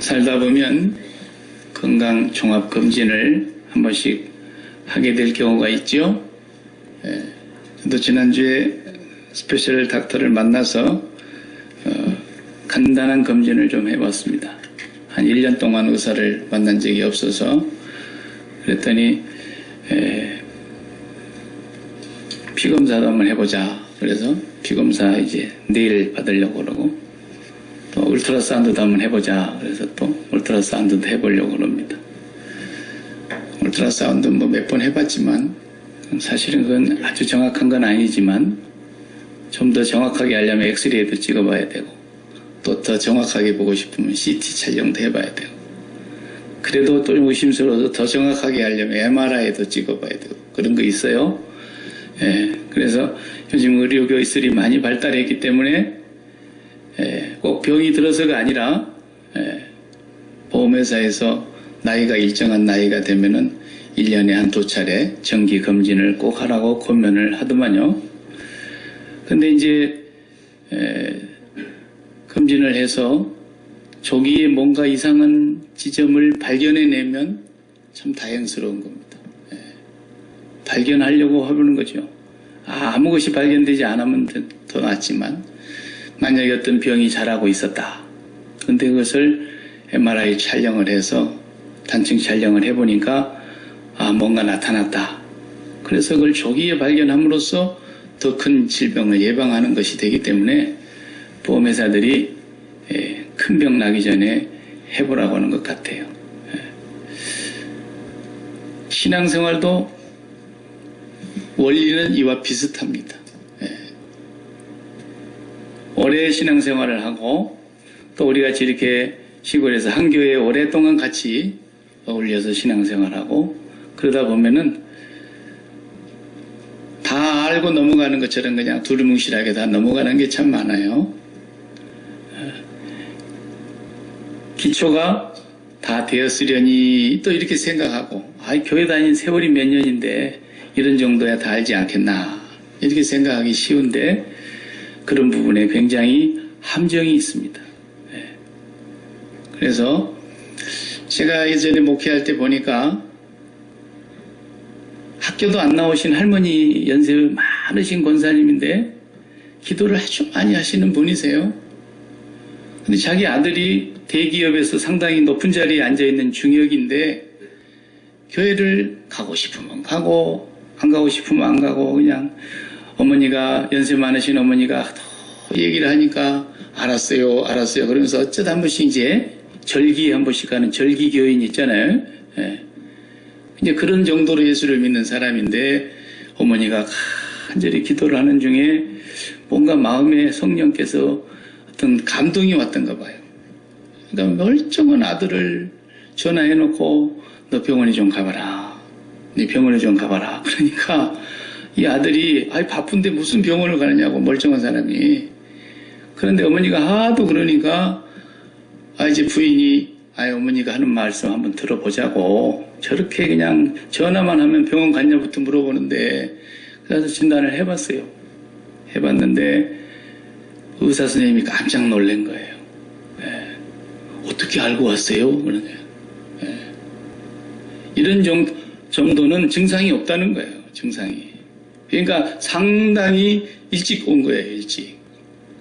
살다 보면 건강 종합 검진을 한 번씩 하게 될 경우가 있죠. 저도 지난주에 스페셜 닥터를 만나서 간단한 검진을 좀 해봤습니다. 한 1년 동안 의사를 만난 적이 없어서 그랬더니 피검사도 한번 해보자. 그래서 피검사 이제 내일 받으려고 그러고 또 울트라사운드도 한번 해보자. 그래서 또 울트라사운드도 해보려고 그럽니다. 울트라사운드 뭐 몇 번 해봤지만 사실은 그건 아주 정확한 건 아니지만 좀 더 정확하게 하려면 엑스레이도 찍어봐야 되고 또 더 정확하게 보고 싶으면 CT 촬영도 해봐야 되고 그래도 또 의심스러워서 더 정확하게 하려면 MRI도 찍어봐야 되고 그런 거 있어요. 그래서 요즘 의료 기술이 많이 발달했기 때문에 꼭 병이 들어서가 아니라 보험회사에서 나이가 일정한 나이가 되면은 1년에 한두 차례 정기 검진을 꼭 하라고 권면을 하더만요. 근데 이제 검진을 해서 조기에 뭔가 이상한 지점을 발견해내면 참 다행스러운 겁니다. 발견하려고 해보는 거죠. 아무 것이 발견되지 않으면 더 낫지만 만약에 어떤 병이 자라고 있었다. 근데 그것을 MRI 촬영을 해서 단층 촬영을 해보니까 뭔가 나타났다. 그래서 그걸 조기에 발견함으로써 더 큰 질병을 예방하는 것이 되기 때문에 보험회사들이 큰 병 나기 전에 해보라고 하는 것 같아요. 신앙생활도 원리는 이와 비슷합니다. 오래 신앙생활을 하고 또 우리같이 이렇게 시골에서 한 교회에 오랫동안 같이 어울려서 신앙생활하고 그러다 보면은 다 알고 넘어가는 것처럼 그냥 두루뭉실하게 다 넘어가는 게 참 많아요. 기초가 다 되었으려니 또 이렇게 생각하고 교회 다닌 세월이 몇 년인데 이런 정도야 다 알지 않겠나 이렇게 생각하기 쉬운데 그런 부분에 굉장히 함정이 있습니다. 그래서 제가 예전에 목회할 때 보니까 학교도 안 나오신 할머니 연세 많으신 권사님인데 기도를 아주 많이 하시는 분이세요. 근데 자기 아들이 대기업에서 상당히 높은 자리에 앉아있는 중역인데 교회를 가고 싶으면 가고 안 가고 싶으면 안 가고 그냥 어머니가 연세 많으신 어머니가 더 얘기를 하니까 알았어요 그러면서 어쩌다 한 번씩 이제 절기에 한 번씩 가는 절기교인 있잖아요. 이제 그런 정도로 예수를 믿는 사람인데 어머니가 간절히 기도를 하는 중에 뭔가 마음에 성령께서 어떤 감동이 왔던가 봐요. 그러니까 멀쩡한 아들을 전화해놓고 너 병원에 좀 가봐라. 네 병원에 좀 가봐라. 그러니까 이 아들이 바쁜데 무슨 병원을 가느냐고 멀쩡한 사람이. 그런데 어머니가 하도 그러니까 이제 부인이 어머니가 하는 말씀 한번 들어보자고 저렇게 그냥 전화만 하면 병원 갔냐부터 물어보는데 그래서 진단을 해봤어요. 해봤는데 의사 선생님이 깜짝 놀란 거예요. 어떻게 알고 왔어요? 그러네요. 이런 정도는 증상이 없다는 거예요. 증상이. 그러니까 상당히 일찍 온 거예요. 일찍.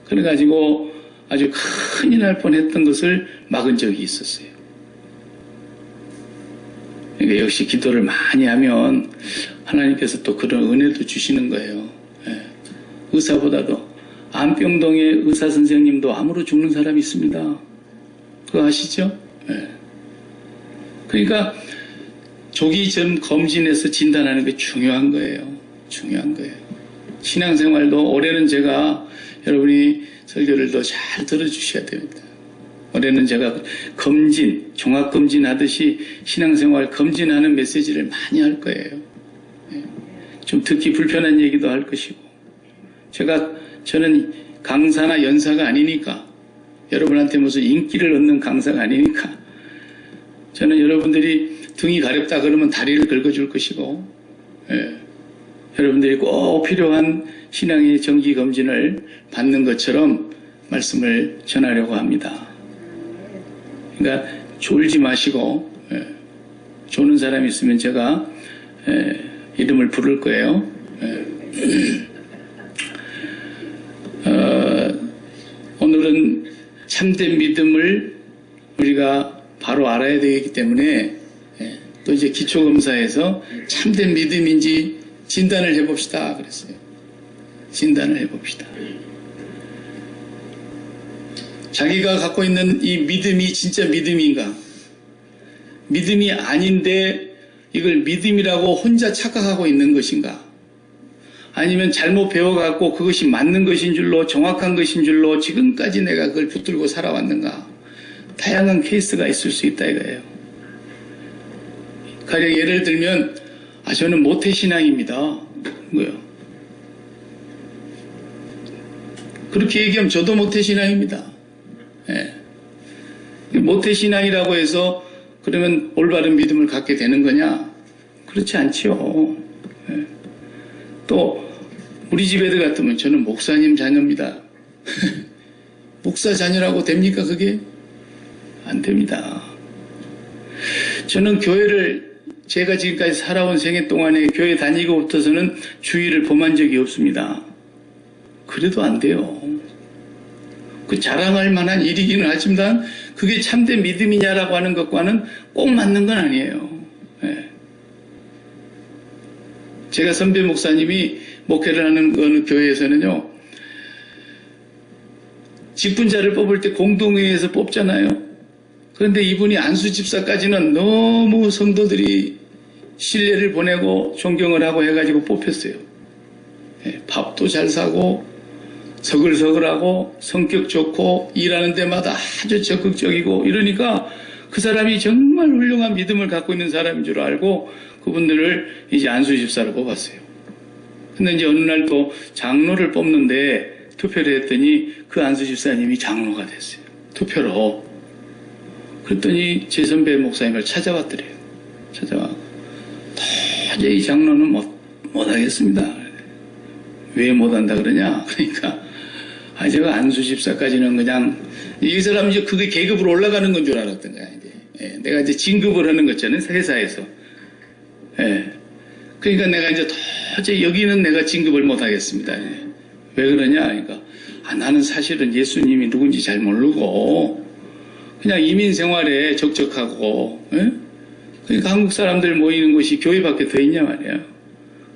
그래가지고 아주 큰일 날 뻔했던 것을 막은 적이 있었어요. 그러니까 역시 기도를 많이 하면 하나님께서 또 그런 은혜도 주시는 거예요. 의사보다도 안병동의 의사 선생님도 암으로 죽는 사람이 있습니다. 그거 아시죠? 그러니까 조기 전 검진에서 진단하는 게 중요한 거예요. 중요한 거예요. 신앙생활도 올해는 제가 여러분이 설교를 더 잘 들어주셔야 됩니다. 올해는 제가 검진, 종합검진 하듯이 신앙생활 검진하는 메시지를 많이 할 거예요. 좀 듣기 불편한 얘기도 할 것이고 저는 강사나 연사가 아니니까 여러분한테 무슨 인기를 얻는 강사가 아니니까 저는 여러분들이 등이 가렵다 그러면 다리를 긁어줄 것이고 여러분들이 꼭 필요한 신앙의 정기검진을 받는 것처럼 말씀을 전하려고 합니다. 그러니까 졸지 마시고, 조는 사람이 있으면 제가 이름을 부를 거예요. 오늘은 참된 믿음을 우리가 바로 알아야 되기 때문에 또 이제 기초검사에서 참된 믿음인지 진단을 해봅시다 그랬어요. 진단을 해봅시다. 자기가 갖고 있는 이 믿음이 진짜 믿음인가? 믿음이 아닌데 이걸 믿음이라고 혼자 착각하고 있는 것인가? 아니면 잘못 배워갖고 그것이 맞는 것인 줄로, 정확한 것인 줄로 지금까지 내가 그걸 붙들고 살아왔는가? 다양한 케이스가 있을 수 있다 이거예요. 가령 예를 들면 저는 모태신앙입니다. 뭐요? 그렇게 얘기하면 저도 모태신앙입니다. 모태신앙이라고 해서 그러면 올바른 믿음을 갖게 되는 거냐? 그렇지 않지요. 또 우리 집 애들 같으면 저는 목사님 자녀입니다. 목사 자녀라고 됩니까 그게? 안 됩니다. 저는 교회를 제가 지금까지 살아온 생애 동안에 교회 다니고부터서는 주의를 범한 적이 없습니다. 그래도 안 돼요. 그 자랑할 만한 일이기는 하지만 그게 참된 믿음이냐라고 하는 것과는 꼭 맞는 건 아니에요. 제가 선배 목사님이 목회를 하는 어느 교회에서는요, 직분자를 뽑을 때 공동회의에서 뽑잖아요. 그런데 이분이 안수 집사까지는 너무 성도들이 신뢰를 보내고 존경을 하고 해가지고 뽑혔어요. 밥도 잘 사고 서글서글하고 성격 좋고 일하는 데마다 아주 적극적이고 이러니까 그 사람이 정말 훌륭한 믿음을 갖고 있는 사람인 줄 알고 그분들을 이제 안수 집사로 뽑았어요. 근데 이제 어느 날 또 장로를 뽑는데 투표를 했더니 그 안수 집사님이 장로가 됐어요. 투표로. 그랬더니 제 선배 목사님을 찾아왔더래요. 찾아와. 도저히 장로는 못하겠습니다. 왜 못한다 그러냐? 그러니까 제가 안수 집사까지는 그냥 이 사람이 이제 그게 계급으로 올라가는 건 줄 알았던 거야. 이제. 내가 이제 진급을 하는 거잖아요. 회사에서. 그러니까 내가 이제 도저히 여기는 내가 진급을 못 하겠습니다. 왜 그러냐? 그러니까 나는 사실은 예수님이 누군지 잘 모르고 그냥 이민 생활에 적적하고 그러니까 한국 사람들 모이는 곳이 교회밖에 더 있냐 말이야.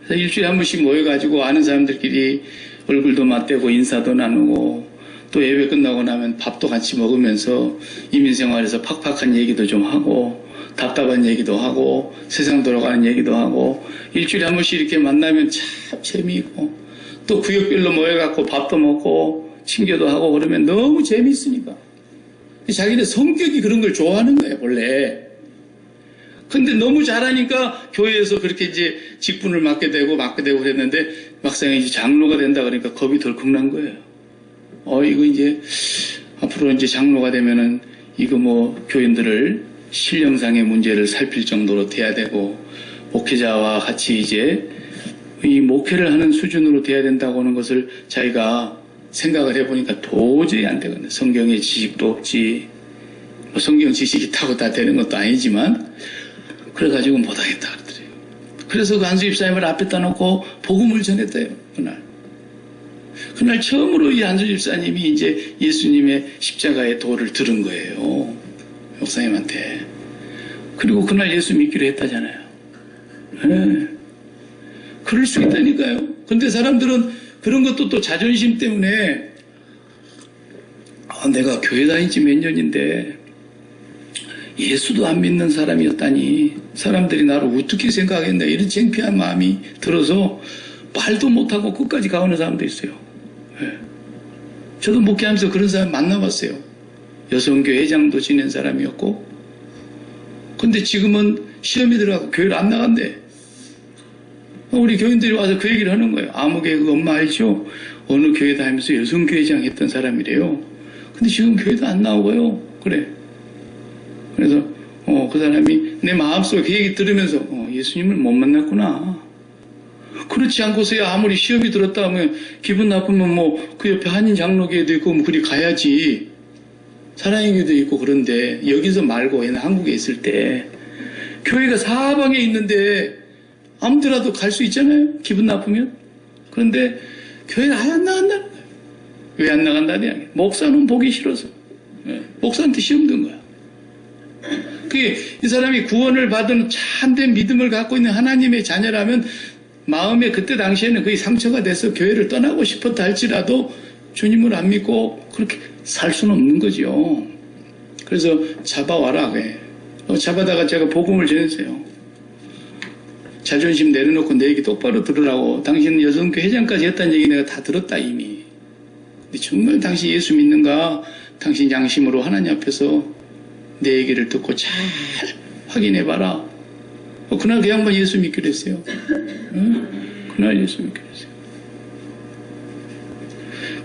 그래서 일주일에 한 번씩 모여가지고 아는 사람들끼리 얼굴도 맞대고 인사도 나누고 또 예배 끝나고 나면 밥도 같이 먹으면서 이민생활에서 팍팍한 얘기도 좀 하고 답답한 얘기도 하고 세상 돌아가는 얘기도 하고 일주일에 한 번씩 이렇게 만나면 참 재미있고 또 구역별로 모여갖고 밥도 먹고 친교도 하고 그러면 너무 재미있으니까 자기는 성격이 그런 걸 좋아하는 거예요 원래. 근데 너무 잘하니까 교회에서 그렇게 이제 직분을 맡게 되고 그랬는데 막상 이제 장로가 된다 그러니까 겁이 덜컥 난 거예요. 이거 이제 앞으로 이제 장로가 되면은 이거 뭐 교인들을 신령상의 문제를 살필 정도로 돼야 되고 목회자와 같이 이제 이 목회를 하는 수준으로 돼야 된다고 하는 것을 자기가 생각을 해보니까 도저히 안 되거든요. 성경의 지식도 없지. 뭐 성경 지식이 타고 다 되는 것도 아니지만 그래가지고 못하겠다 그러더래요. 그래서 그 안수 집사님을 앞에다 놓고 복음을 전했대요. 그날 처음으로 이 안수 집사님이 이제 예수님의 십자가의 도를 들은 거예요. 목사님한테. 그리고 그날 예수 믿기로 했다잖아요. 그럴 수 있다니까요. 근데 사람들은 그런 것도 또 자존심 때문에 내가 교회 다닌 지 몇 년인데 예수도 안 믿는 사람이었다니 사람들이 나를 어떻게 생각했나 이런 창피한 마음이 들어서 말도 못하고 끝까지 가오는 사람도 있어요. 저도 목회하면서 그런 사람 만나봤어요. 여성교회 회장도 지낸 사람이었고 근데 지금은 시험에 들어가고 교회를 안 나간대. 우리 교인들이 와서 그 얘기를 하는 거예요. 아무개 그 엄마 알죠? 어느 교회 다니면서 여성교회장 했던 사람이래요. 근데 지금 교회도 안 나오고요. 그래. 그래서 그 사람이 내 마음속에 그 얘기 들으면서 예수님을 못 만났구나. 그렇지 않고서야 아무리 시험이 들었다 하면 기분 나쁘면 뭐 그 옆에 한인 장로교회도 있고 뭐 그리 가야지. 사랑의 교회도 있고 그런데 여기서 말고 얘는 한국에 있을 때 교회가 사방에 있는데 아무데라도 갈 수 있잖아요. 기분 나쁘면. 그런데 교회를 아예 안 나간다는 거예요. 왜 안 나간다는 이야기. 목사는 보기 싫어서. 목사한테 시험 든 거야. 그게 이 사람이 구원을 받은 참된 믿음을 갖고 있는 하나님의 자녀라면 마음에 그때 당시에는 거의 상처가 돼서 교회를 떠나고 싶었다 할지라도 주님을 안 믿고 그렇게 살 수는 없는 거죠. 그래서 잡아와라. 잡아다가 제가 복음을 전했어요. 자존심 내려놓고 내 얘기 똑바로 들으라고. 당신 여성교 회장까지 했다는 얘기 내가 다 들었다 이미. 근데 정말 당신 예수 믿는가? 당신 양심으로 하나님 앞에서 내 얘기를 듣고 잘 확인해봐라. 그날 그 양반 예수 믿기로 했어요. 그날 예수 믿기로 했어요.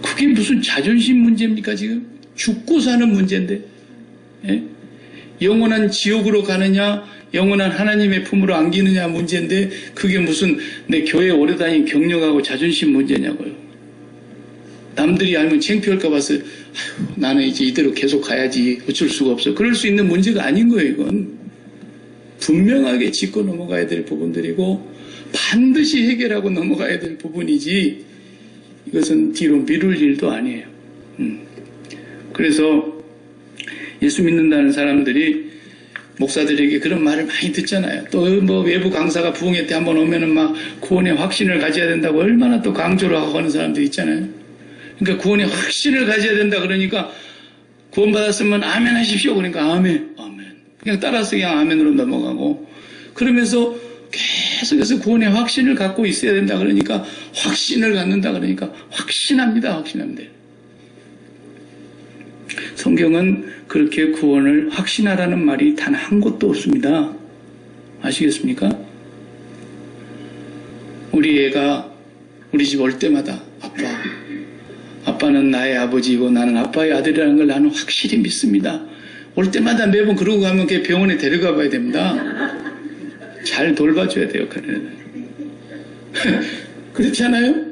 그게 무슨 자존심 문제입니까 지금? 죽고 사는 문제인데. 예? 영원한 지옥으로 가느냐 영원한 하나님의 품으로 안기느냐 문제인데 그게 무슨 내 교회 오래 다닌 경력하고 자존심 문제냐고요. 남들이 알면 창피할까 봐서 나는 이제 이대로 계속 가야지 어쩔 수가 없어. 그럴 수 있는 문제가 아닌 거예요. 이건 분명하게 짚고 넘어가야 될 부분들이고 반드시 해결하고 넘어가야 될 부분이지 이것은 뒤로 미룰 일도 아니에요. 그래서 예수 믿는다는 사람들이 목사들에게 그런 말을 많이 듣잖아요. 또 뭐 외부 강사가 부흥회 때 한번 오면은 막 구원의 확신을 가져야 된다고 얼마나 또 강조를 하고 하는 사람들 있잖아요. 그러니까 구원의 확신을 가져야 된다 그러니까 구원 받았으면 아멘 하십시오. 그러니까 아멘. 그냥 따라서 그냥 아멘으로 넘어가고 그러면서 계속해서 구원의 확신을 갖고 있어야 된다 그러니까 확신을 갖는다 그러니까 확신합니다. 성경은 그렇게 구원을 확신하라는 말이 단 한 곳도 없습니다. 아시겠습니까? 우리 애가 우리 집 올 때마다 아빠는 나의 아버지이고 나는 아빠의 아들이라는 걸 나는 확실히 믿습니다. 올 때마다 매번 그러고 가면 걔 병원에 데려가 봐야 됩니다. 잘 돌봐줘야 돼요. 그렇지 않아요?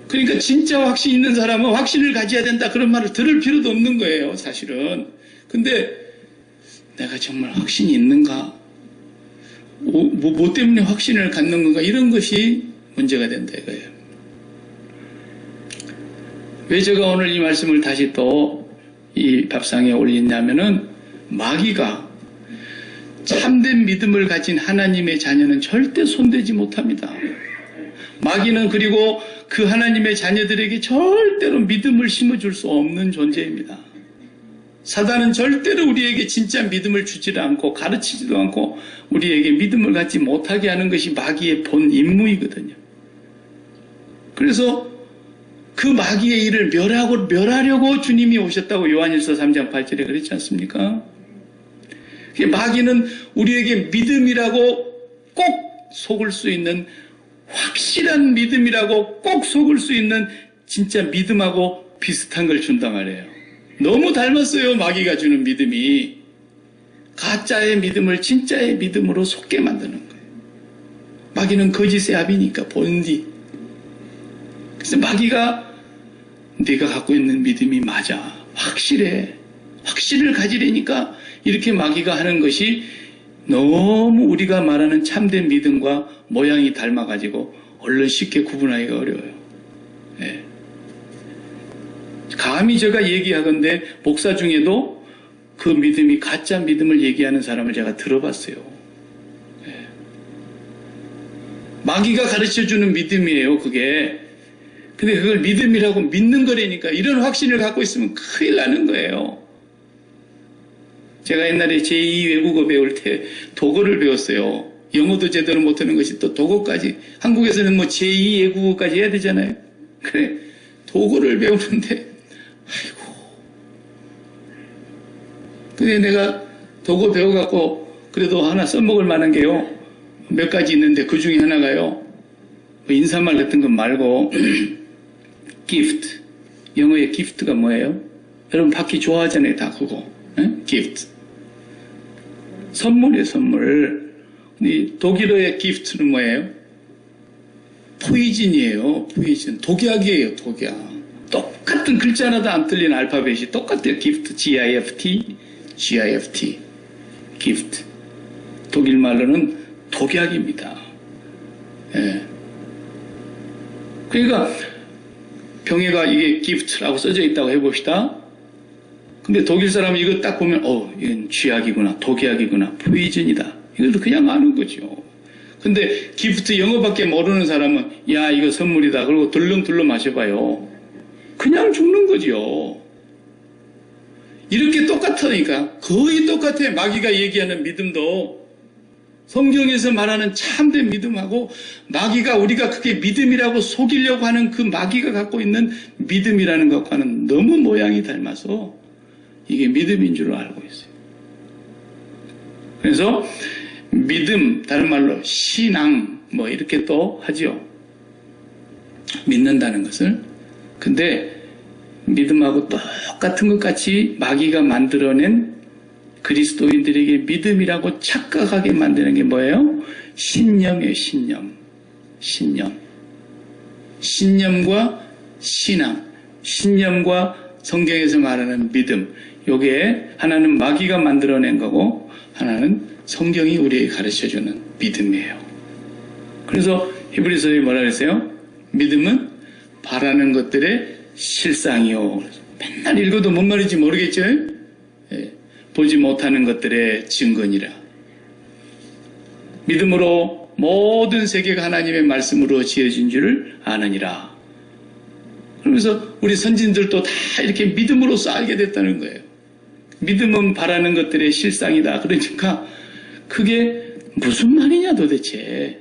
그러니까 진짜 확신 있는 사람은 확신을 가져야 된다 그런 말을 들을 필요도 없는 거예요. 사실은. 근데 내가 정말 확신이 있는가? 뭐 때문에 확신을 갖는 건가? 이런 것이 문제가 된다 이거예요. 왜 제가 오늘 이 말씀을 다시 또 이 밥상에 올리냐면은 마귀가 참된 믿음을 가진 하나님의 자녀는 절대 손대지 못합니다. 마귀는 그리고 그 하나님의 자녀들에게 절대로 믿음을 심어줄 수 없는 존재입니다. 사단은 절대로 우리에게 진짜 믿음을 주지도 않고 가르치지도 않고 우리에게 믿음을 갖지 못하게 하는 것이 마귀의 본 임무이거든요. 그래서 그 마귀의 일을 멸하려고 주님이 오셨다고 요한일서 3장 8절에 그랬지 않습니까? 마귀는 우리에게 믿음이라고 꼭 속을 수 있는 확실한 믿음이라고 꼭 속을 수 있는 진짜 믿음하고 비슷한 걸 준단 말이에요. 너무 닮았어요. 마귀가 주는 믿음이. 가짜의 믿음을 진짜의 믿음으로 속게 만드는 거예요. 마귀는 거짓의 아비니까 본디. 그래서 마귀가 네가 갖고 있는 믿음이 맞아. 확실해. 확신을 가지려니까 이렇게 마귀가 하는 것이 너무 우리가 말하는 참된 믿음과 모양이 닮아가지고 얼른 쉽게 구분하기가 어려워요. 네. 감히 제가 얘기하건대 목사 중에도 그 믿음이 가짜 믿음을 얘기하는 사람을 제가 들어봤어요. 네. 마귀가 가르쳐주는 믿음이에요. 그게. 근데 그걸 믿음이라고 믿는 거라니까 이런 확신을 갖고 있으면 큰일 나는 거예요. 제가 옛날에 제2 외국어 배울 때 독어를 배웠어요. 영어도 제대로 못하는 것이 또 독어까지. 한국에서는 뭐 제2 외국어까지 해야 되잖아요. 그래 독어를 배우는데 아이고. 근데 내가 독어 배워갖고 그래도 하나 써먹을 만한 게요. 몇 가지 있는데 그 중에 하나가요. 인사말 같은 것 말고 gift. 영어의 gift가 뭐예요? 여러분 받기 좋아하잖아요. 다 그거. gift. 선물이에요. 선물. 근데 독일어의 gift는 뭐예요? 포이즌이에요. 포이즌. 독약이에요. 독약. 똑같은 글자 하나도 안 틀린 알파벳이 똑같아요. gift, G-I-F-T, G-I-F-T, gift. 독일 말로는 독약입니다. 예. 그러니까 병에가 이게 gift라고 써져 있다고 해봅시다. 근데 독일 사람은 이거 딱 보면 이건 쥐약이구나, 독약이구나, 포이즌이다. 이걸 그냥 아는 거죠. 근데 기프트 영어밖에 모르는 사람은 야 이거 선물이다. 그리고 들렁들렁 마셔봐요. 그냥 죽는 거죠. 이렇게 똑같으니까 거의 똑같아요. 마귀가 얘기하는 믿음도 성경에서 말하는 참된 믿음하고 마귀가 우리가 그게 믿음이라고 속이려고 하는 그 마귀가 갖고 있는 믿음이라는 것과는 너무 모양이 닮아서 이게 믿음인 줄 알고 있어요. 그래서 믿음, 다른 말로 신앙 뭐 이렇게 또 하죠. 믿는다는 것을. 근데 믿음하고 똑같은 것 같이 마귀가 만들어낸 그리스도인들에게 믿음이라고 착각하게 만드는 게 뭐예요? 신념이에요. 신념. 신념과 신앙, 신념과 성경에서 말하는 믿음. 요게 하나는 마귀가 만들어낸 거고 하나는 성경이 우리에게 가르쳐주는 믿음이에요. 그래서 히브리서에 뭐라 그랬어요? 믿음은 바라는 것들의 실상이요. 맨날 읽어도 뭔 말인지 모르겠죠? 예. 보지 못하는 것들의 증거니라. 믿음으로 모든 세계가 하나님의 말씀으로 지어진 줄을 아느니라. 그러면서 우리 선진들도 다 이렇게 믿음으로써 알게 됐다는 거예요. 믿음은 바라는 것들의 실상이다. 그러니까 그게 무슨 말이냐 도대체.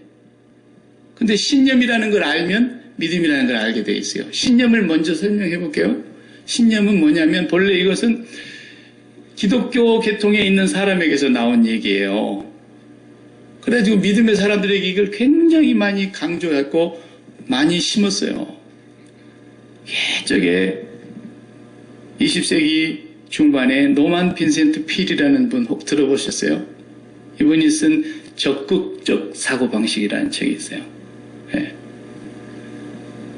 근데 신념이라는 걸 알면 믿음이라는 걸 알게 돼 있어요. 신념을 먼저 설명해 볼게요. 신념은 뭐냐면 본래 이것은 기독교 계통에 있는 사람에게서 나온 얘기예요. 그래가지고 믿음의 사람들에게 이걸 굉장히 많이 강조했고 많이 심었어요. 저게 20세기 중반에 노만 빈센트 필이라는 분 혹 들어보셨어요? 이분이 쓴 적극적 사고방식이라는 책이 있어요. 네.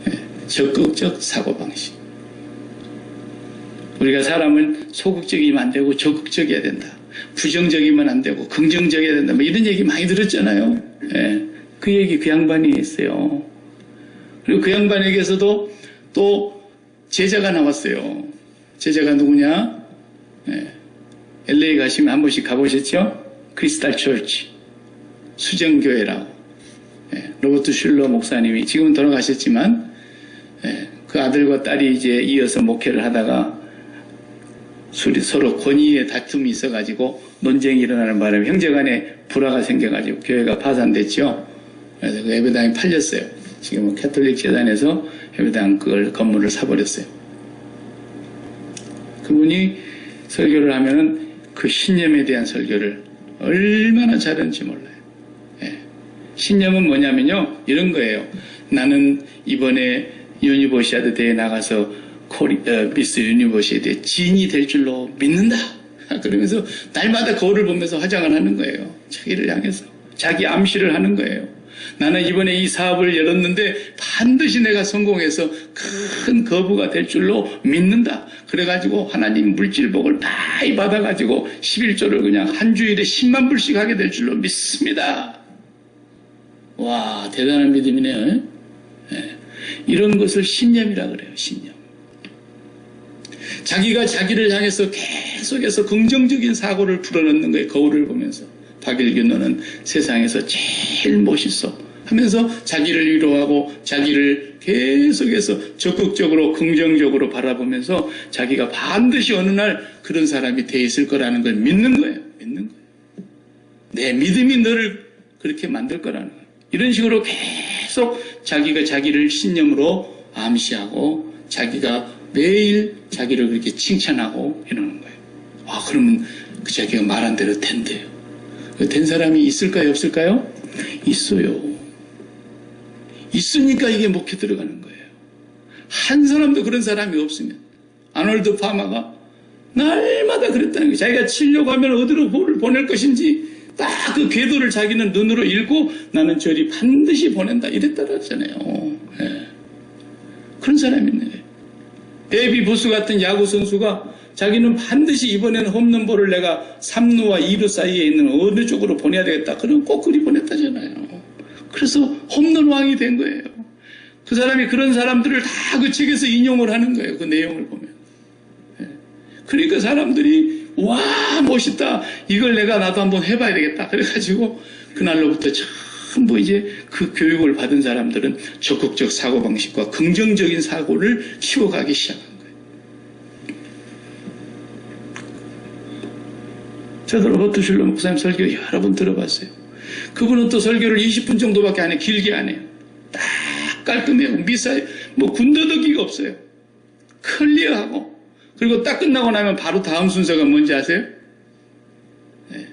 네. 적극적 사고방식. 우리가 사람은 소극적이면 안 되고 적극적이어야 된다. 부정적이면 안 되고 긍정적이어야 된다. 뭐 이런 얘기 많이 들었잖아요. 네. 그 얘기 그 양반이 했어요. 그리고 그 양반에게서도 또 제자가 나왔어요. 제자가 누구냐? 네. LA 가시면 한 번씩 가보셨죠? 크리스탈 처치 수정교회라고. 네. 로버트 슐러 목사님이 지금은 돌아가셨지만 네. 그 아들과 딸이 이제 이어서 목회를 하다가 서로 권위의 다툼이 있어가지고 논쟁이 일어나는 바람에 형제간에 불화가 생겨가지고 교회가 파산됐죠. 그래서 그 예배당이 팔렸어요. 지금은 캐톨릭 재단에서 예배당 그걸 건물을 사버렸어요. 그분이 설교를 하면은 그 신념에 대한 설교를 얼마나 잘하는지 몰라요. 예. 신념은 뭐냐면요, 이런 거예요. 나는 이번에 유니버시아드 대회에 나가서 미스 유니버시아드의 진이 될 줄로 믿는다. 그러면서 날마다 거울을 보면서 화장을 하는 거예요. 자기를 향해서. 자기 암시를 하는 거예요. 나는 이번에 이 사업을 열었는데 반드시 내가 성공해서 큰 거부가 될 줄로 믿는다. 그래가지고 하나님 물질복을 많이 받아가지고 11조를 그냥 한 주일에 10만 불씩 하게 될 줄로 믿습니다. 와, 대단한 믿음이네요. 네. 이런 것을 신념이라 그래요. 신념. 자기가 자기를 향해서 계속해서 긍정적인 사고를 불어넣는 거예요. 거울을 보면서. 박일규 너는 세상에서 제일 멋있어 하면서 자기를 위로하고 자기를 계속해서 적극적으로 긍정적으로 바라보면서 자기가 반드시 어느 날 그런 사람이 돼 있을 거라는 걸 믿는 거예요. 믿는 거예요. 내 믿음이 너를 그렇게 만들 거라는 거예요. 이런 식으로 계속 자기가 자기를 신념으로 암시하고 자기가 매일 자기를 그렇게 칭찬하고 이러는 거예요. 아, 그러면 그 자기가 말한 대로 된대요. 된 사람이 있을까요? 없을까요? 있어요. 있으니까 이게 목회 들어가는 거예요. 한 사람도 그런 사람이 없으면. 아놀드 파마가 날마다 그랬다는 거예요. 자기가 치려고 하면 어디로 볼을 보낼 것인지 딱 그 궤도를 자기는 눈으로 읽고 나는 저리 반드시 보낸다. 이랬다 그랬잖아요. 네. 그런 사람이 있는 거예요. 베이비 보스 같은 야구 선수가 자기는 반드시 이번에는 홈런볼을 내가 3루와 2루 사이에 있는 어느 쪽으로 보내야 되겠다. 그럼 꼭 그리 보냈다잖아요. 그래서 홈런 왕이 된 거예요. 그 사람이 그런 사람들을 다 그 책에서 인용을 하는 거예요. 그 내용을 보면. 그러니까 사람들이 와 멋있다. 이걸 내가 나도 한번 해봐야 되겠다. 그래가지고 그날로부터 전부 이제 그 교육을 받은 사람들은 적극적 사고방식과 긍정적인 사고를 키워가기 시작한 거예요. 저도 로버트 슐러 목사님 설교 여러 번 들어봤어요. 그분은 또 설교를 20분 정도밖에 안 해요. 길게 안 해요. 딱 깔끔해요. 미사일 뭐 군더더기가 없어요. 클리어하고. 그리고 딱 끝나고 나면 바로 다음 순서가 뭔지 아세요? 네.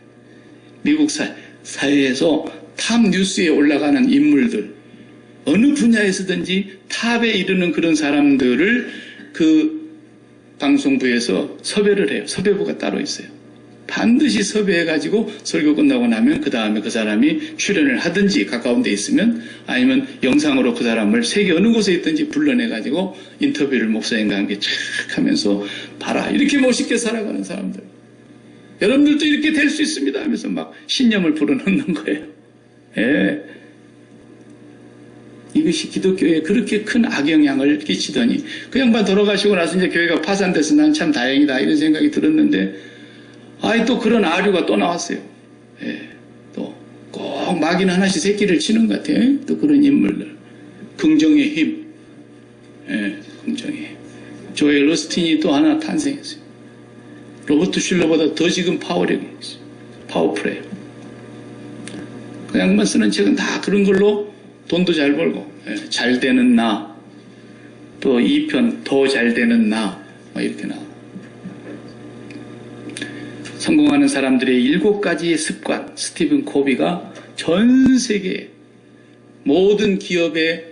미국 사회에서 탑 뉴스에 올라가는 인물들, 어느 분야에서든지 탑에 이르는 그런 사람들을 그 방송부에서 섭외를 해요. 섭외부가 따로 있어요. 반드시 섭외해가지고 설교 끝나고 나면 그 다음에 그 사람이 출연을 하든지 가까운 데 있으면 아니면 영상으로 그 사람을 세계 어느 곳에 있든지 불러내가지고 인터뷰를 목사님과 함께 쫙 하면서 봐라. 이렇게 멋있게 살아가는 사람들. 여러분들도 이렇게 될 수 있습니다 하면서 막 신념을 불어넣는 거예요. 예. 이것이 기독교에 그렇게 큰 악영향을 끼치더니 그 양반 돌아가시고 나서 이제 교회가 파산돼서 난 참 다행이다 이런 생각이 들었는데 아이 또 그런 아류가 또 나왔어요. 예. 또 꼭 마귀는 하나씩 새끼를 치는 것 같아요. 또 그런 인물들. 긍정의 힘. 예. 긍정의 힘. 조엘 오스틴이 또 하나 탄생했어요. 로버트 슐러보다 더 지금 파워력이 있어요. 파워풀해요. 그 양반 쓰는 책은 다 그런 걸로 돈도 잘 벌고, 예. 잘 되는 나, 또 2편 더 잘 되는 나, 이렇게 나와. 성공하는 사람들의 7가지의 습관, 스티븐 코비가 전 세계 모든 기업의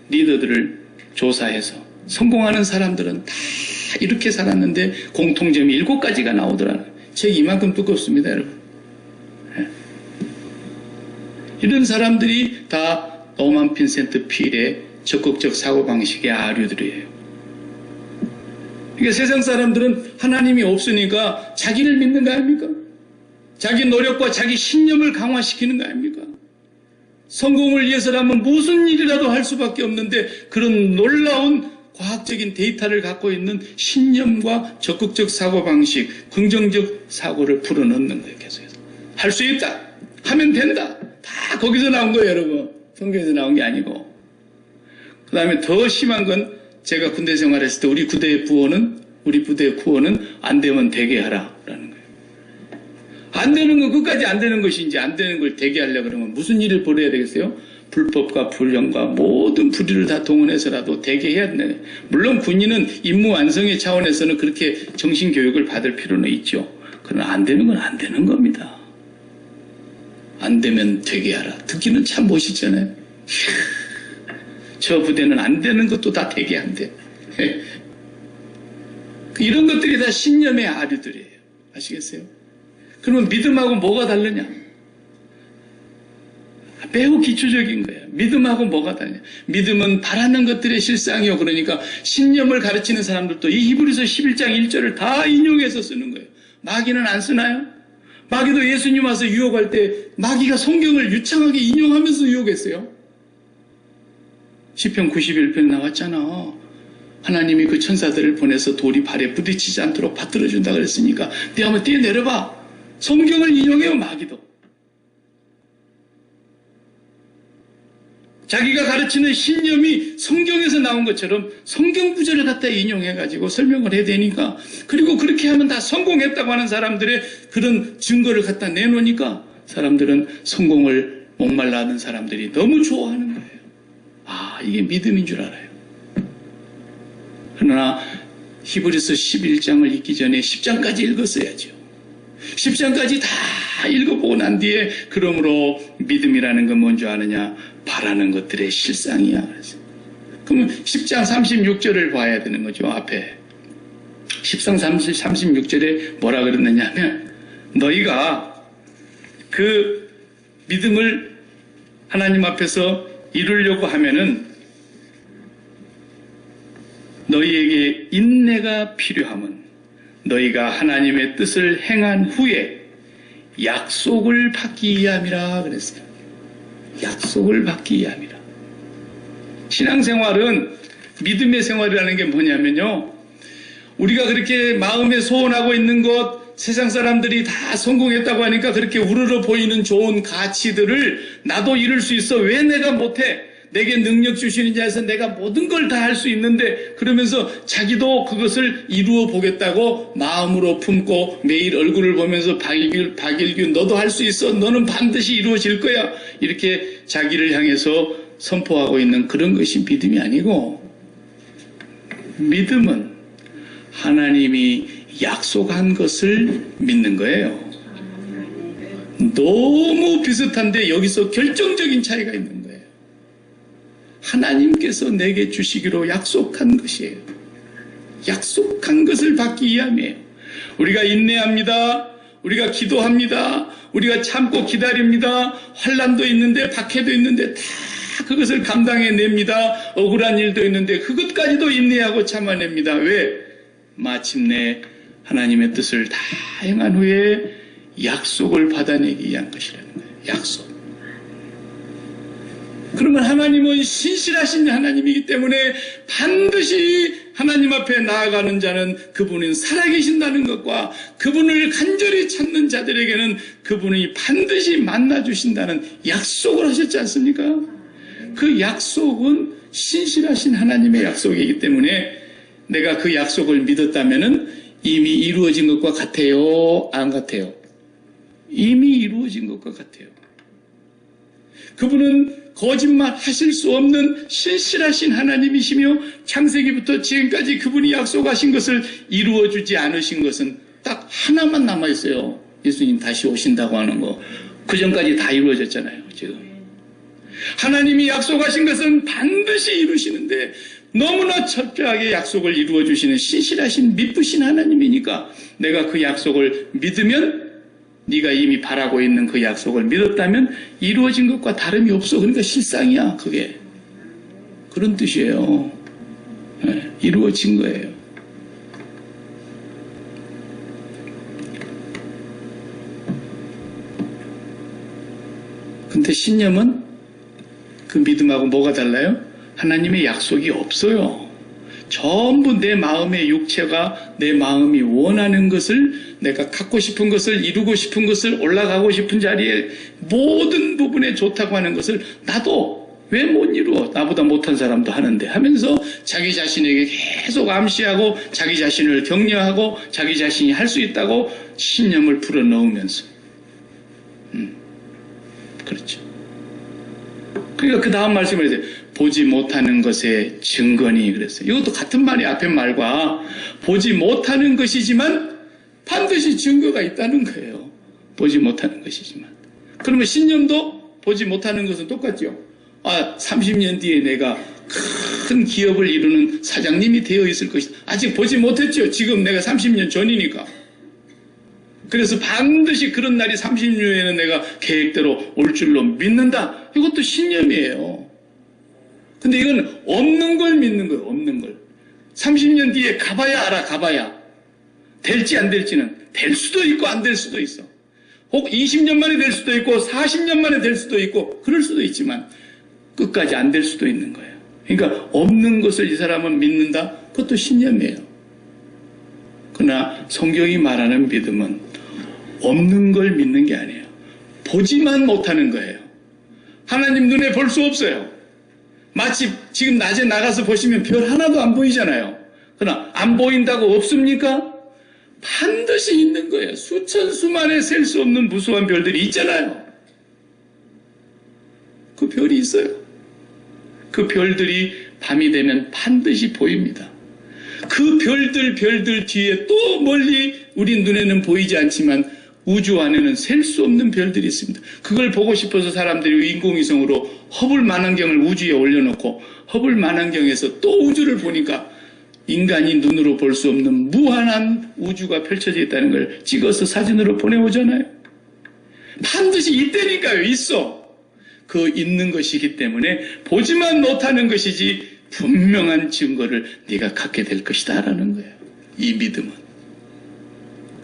리더들을 조사해서 성공하는 사람들은 다 이렇게 살았는데 공통점이 7가지가 나오더라고요. 책이 이만큼 두껍습니다, 여러분. 이런 사람들이 다 노만 빈센트 필의 적극적 사고방식의 아류들이에요. 그러니까 세상 사람들은 하나님이 없으니까 자기를 믿는 거 아닙니까? 자기 노력과 자기 신념을 강화시키는 거 아닙니까? 성공을 위해서라면 무슨 일이라도 할 수밖에 없는데 그런 놀라운 과학적인 데이터를 갖고 있는 신념과 적극적 사고방식, 긍정적 사고를 풀어넣는 거예요. 계속해서. 할 수 있다. 하면 된다. 다 거기서 나온 거예요, 여러분. 성경에서 나온 게 아니고. 그 다음에 더 심한 건 제가 군대 생활했을 때 우리 부대의 구호는 안 되면 되게 하라라는 거예요. 안 되는 건 끝까지 안 되는 것인지 안 되는 걸 되게 하려고 그러면 무슨 일을 벌여야 되겠어요? 불법과 불령과 모든 불의를 다 동원해서라도 되게 해야 된다. 물론 군인은 임무 완성의 차원에서는 그렇게 정신교육을 받을 필요는 있죠. 그러나 안 되는 건 안 되는 겁니다. 안 되면 되게 하라. 듣기는 참 멋있잖아요. 저 부대는 안 되는 것도 다 되게 한대. 이런 것들이 다 신념의 아류들이에요. 아시겠어요? 그러면 믿음하고 뭐가 다르냐? 매우 기초적인 거예요. 믿음하고 뭐가 다르냐? 믿음은 바라는 것들의 실상이요. 그러니까 신념을 가르치는 사람들도 이 히브리서 11장 1절을 다 인용해서 쓰는 거예요. 마귀는 안 쓰나요? 마귀도 예수님 와서 유혹할 때 마귀가 성경을 유창하게 인용하면서 유혹했어요. 시편 91편 나왔잖아. 하나님이 그 천사들을 보내서 돌이 발에 부딪히지 않도록 받들어준다 그랬으니까 네 한번 뛰어내려봐. 성경을 인용해요. 마귀도. 자기가 가르치는 신념이 성경에서 나온 것처럼 성경 구절을 갖다 인용해가지고 설명을 해야 되니까, 그리고 그렇게 하면 다 성공했다고 하는 사람들의 그런 증거를 갖다 내놓으니까 사람들은 성공을 목말라 하는 사람들이 너무 좋아하는 거예요. 아, 이게 믿음인 줄 알아요. 그러나 히브리서 11장을 읽기 전에 10장까지 읽었어야죠. 10장까지 다 읽어보고 난 뒤에 그러므로 믿음이라는 건 뭔지 아느냐? 바라는 것들의 실상이야. 그러면 10장 36절을 봐야 되는 거죠. 앞에 10장 36절에 뭐라 그랬느냐 하면, 너희가 그 믿음을 하나님 앞에서 이루려고 하면은 너희에게 인내가 필요함은 너희가 하나님의 뜻을 행한 후에 약속을 받기 위함이라 그랬어요. 약속을 받기 위함이라. 신앙생활은 믿음의 생활이라는 게 뭐냐면요, 우리가 그렇게 마음에 소원하고 있는 것, 세상 사람들이 다 성공했다고 하니까 그렇게 우러러 보이는 좋은 가치들을 나도 이룰 수 있어, 왜 내가 못해, 내게 능력 주시는 자에서 내가 모든 걸 다 할 수 있는데, 그러면서 자기도 그것을 이루어 보겠다고 마음으로 품고 매일 얼굴을 보면서 박일균 너도 할 수 있어, 너는 반드시 이루어질 거야, 이렇게 자기를 향해서 선포하고 있는 그런 것이 믿음이 아니고, 믿음은 하나님이 약속한 것을 믿는 거예요. 너무 비슷한데 여기서 결정적인 차이가 있는 거예요. 하나님께서 내게 주시기로 약속한 것이에요. 약속한 것을 받기 위함이에요. 우리가 인내합니다. 우리가 기도합니다. 우리가 참고 기다립니다. 환난도 있는데 박해도 있는데 다 그것을 감당해냅니다. 억울한 일도 있는데 그것까지도 인내하고 참아냅니다. 왜? 마침내 하나님의 뜻을 다 행한 후에 약속을 받아내기 위한 것이라는 거예요. 약속. 그러면 하나님은 신실하신 하나님이기 때문에 반드시 하나님 앞에 나아가는 자는 그분은 살아계신다는 것과 그분을 간절히 찾는 자들에게는 그분이 반드시 만나주신다는 약속을 하셨지 않습니까? 그 약속은 신실하신 하나님의 약속이기 때문에 내가 그 약속을 믿었다면 이미 이루어진 것과 같아요? 안 같아요? 이미 이루어진 것과 같아요. 그분은 거짓말 하실 수 없는 신실하신 하나님이시며 창세기부터 지금까지 그분이 약속하신 것을 이루어주지 않으신 것은 딱 하나만 남아있어요. 예수님 다시 오신다고 하는 거. 그 전까지 다 이루어졌잖아요. 지금 하나님이 약속하신 것은 반드시 이루시는데 너무나 철저하게 약속을 이루어주시는 신실하신 미쁘신 하나님이니까 내가 그 약속을 믿으면, 네가 이미 바라고 있는 그 약속을 믿었다면 이루어진 것과 다름이 없어. 그러니까 실상이야. 그게 그런 뜻이에요. 네, 이루어진 거예요. 근데 신념은 그 믿음하고 뭐가 달라요? 하나님의 약속이 없어요. 전부 내 마음의 육체가 내 마음이 원하는 것을, 내가 갖고 싶은 것을, 이루고 싶은 것을, 올라가고 싶은 자리에 모든 부분에 좋다고 하는 것을 나도 왜 못 이루어? 나보다 못한 사람도 하는데 하면서 자기 자신에게 계속 암시하고 자기 자신을 격려하고 자기 자신이 할 수 있다고 신념을 불어넣으면서 그렇죠. 그러니까 그 다음 말씀을 해서 보지 못하는 것의 증거니 그랬어요. 이것도 같은 말이 앞에 말과 보지 못하는 것이지만 반드시 증거가 있다는 거예요. 보지 못하는 것이지만. 그러면 신념도 보지 못하는 것은 똑같죠. 30년 뒤에 내가 큰 기업을 이루는 사장님이 되어 있을 것이다. 아직 보지 못했죠. 지금 내가 30년 전이니까. 그래서 반드시 그런 날이 30년 후에는 내가 계획대로 올 줄로 믿는다. 이것도 신념이에요. 근데 이건 없는 걸 믿는 거예요. 없는 걸. 30년 뒤에 가봐야 알아. 가봐야. 될지 안 될지는 될 수도 있고 안 될 수도 있어. 혹 20년 만에 될 수도 있고 40년 만에 될 수도 있고 그럴 수도 있지만 끝까지 안 될 수도 있는 거예요. 그러니까 없는 것을 이 사람은 믿는다. 그것도 신념이에요. 그러나 성경이 말하는 믿음은 없는 걸 믿는 게 아니에요. 보지만 못하는 거예요. 하나님 눈에 볼 수 없어요. 마치 지금 낮에 나가서 보시면 별 하나도 안 보이잖아요. 그러나 안 보인다고 없습니까? 반드시 있는 거예요. 수천 수만에 셀 수 없는 무수한 별들이 있잖아요. 그 별이 있어요. 그 별들이 밤이 되면 반드시 보입니다. 그 별들 뒤에 또 멀리 우리 눈에는 보이지 않지만 우주 안에는 셀 수 없는 별들이 있습니다. 그걸 보고 싶어서 사람들이 인공위성으로 허블 만원경을 우주에 올려놓고 허블 만원경에서 또 우주를 보니까 인간이 눈으로 볼 수 없는 무한한 우주가 펼쳐져 있다는 걸 찍어서 사진으로 보내오잖아요. 반드시 있다니까요. 있어. 그 있는 것이기 때문에 보지만 못하는 것이지 분명한 증거를 네가 갖게 될 것이다 라는 거예요. 이 믿음은.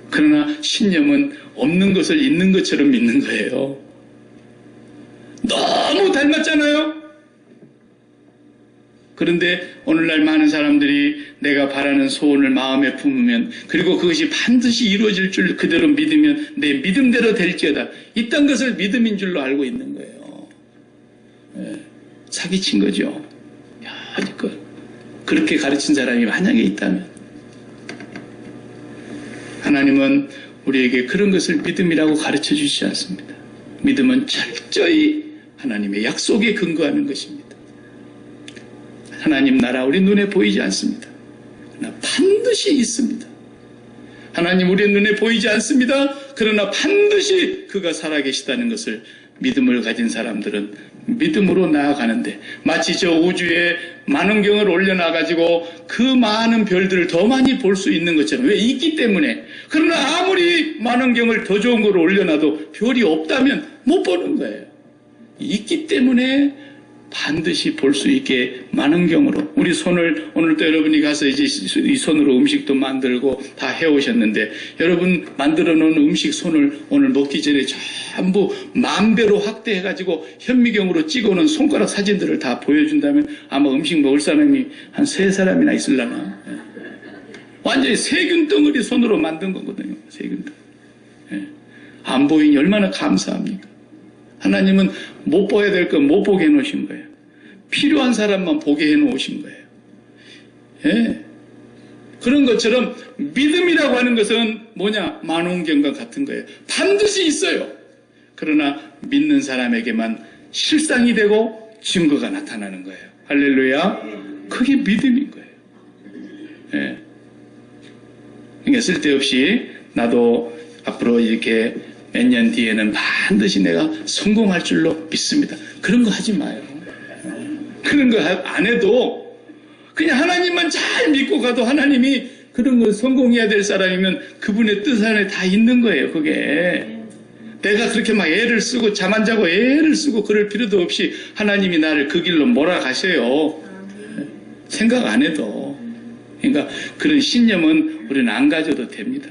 그러나 신념은 없는 것을 있는 것처럼 믿는 거예요. 너무 닮았잖아요. 그런데 오늘날 많은 사람들이 내가 바라는 소원을 마음에 품으면, 그리고 그것이 반드시 이루어질 줄 그대로 믿으면 내 믿음대로 될지어다, 이딴 것을 믿음인 줄로 알고 있는 거예요. 사기친 거죠. 그렇게 가르친 사람이 만약에 있다면, 하나님은 우리에게 그런 것을 믿음이라고 가르쳐 주시지 않습니다. 믿음은 철저히 하나님의 약속에 근거하는 것입니다. 하나님 나라 우리 눈에 보이지 않습니다. 그러나 반드시 있습니다. 하나님 우리 눈에 보이지 않습니다. 그러나 반드시 그가 살아계시다는 것을 믿음을 가진 사람들은 믿음으로 나아가는데, 마치 저 우주에 만원경을 올려놔가지고 그 많은 별들을 더 많이 볼 수 있는 것처럼, 왜? 있기 때문에. 그러나 아무리 만원경을 더 좋은 걸 올려놔도 별이 없다면 못 보는 거예요. 있기 때문에 반드시 볼 수 있게 만원경으로, 우리 손을 오늘 또 여러분이 가서 이제 이 손으로 음식도 만들고 다 해오셨는데, 여러분 만들어 놓은 음식 손을 오늘 먹기 전에 전부 만배로 확대해가지고 현미경으로 찍어놓은 손가락 사진들을 다 보여준다면 아마 음식 먹을 사람이 한 3사람이나 있으려나. 완전히 세균 덩어리 손으로 만든 거거든요. 세균 덩어리. 안 보이니 얼마나 감사합니까? 하나님은 못 봐야 될 건 못 보게 해놓으신 거예요. 필요한 사람만 보게 해놓으신 거예요. 예. 그런 것처럼 믿음이라고 하는 것은 뭐냐? 만원경과 같은 거예요. 반드시 있어요. 그러나 믿는 사람에게만 실상이 되고 증거가 나타나는 거예요. 할렐루야. 그게 믿음인 거예요. 예. 그러니까 쓸데없이 나도 앞으로 이렇게 몇 년 뒤에는 반드시 내가 성공할 줄로 믿습니다. 그런 거 하지 마요. 그런 거 안 해도 그냥 하나님만 잘 믿고 가도, 하나님이 그런 거 성공해야 될 사람이면 그분의 뜻 안에 다 있는 거예요. 그게 내가 그렇게 막 애를 쓰고 잠 안 자고 애를 쓰고 그럴 필요도 없이 하나님이 나를 그 길로 몰아가셔요. 생각 안 해도. 그러니까 그런 신념은 우리는 안 가져도 됩니다.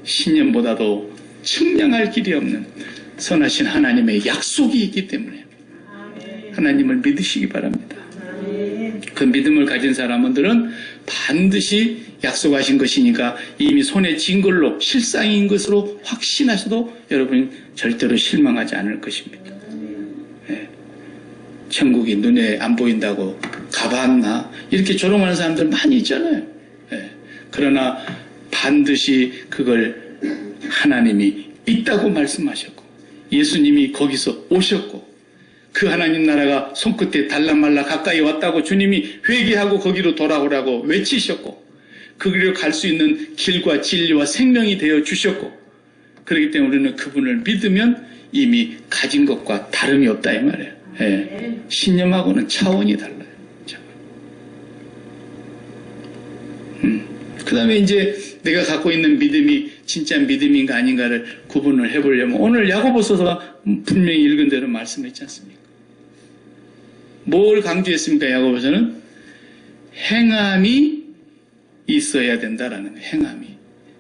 신념보다도 측량할 길이 없는 선하신 하나님의 약속이 있기 때문에 하나님을 믿으시기 바랍니다. 그 믿음을 가진 사람들은 반드시 약속하신 것이니까 이미 손에 쥔 걸로 실상인 것으로 확신하셔도 여러분 절대로 실망하지 않을 것입니다. 천국이 눈에 안 보인다고 가봤나? 이렇게 조롱하는 사람들 많이 있잖아요. 그러나 반드시 그걸 하나님이 있다고 말씀하셨고, 예수님이 거기서 오셨고, 그 하나님 나라가 손끝에 달랑말랑 가까이 왔다고 주님이 회개하고 거기로 돌아오라고 외치셨고, 그 길로 갈 수 있는 길과 진리와 생명이 되어 주셨고, 그렇기 때문에 우리는 그분을 믿으면 이미 가진 것과 다름이 없다 이 말이에요. 예. 신념하고는 차원이 달라요. 그 다음에 이제 내가 갖고 있는 믿음이 진짜 믿음인가 아닌가를 구분을 해보려면, 오늘 야고보서가 분명히 읽은 대로 말씀했지 않습니까? 뭘 강조했습니까? 야고보서는 행함이 있어야 된다라는 거예요. 행함이.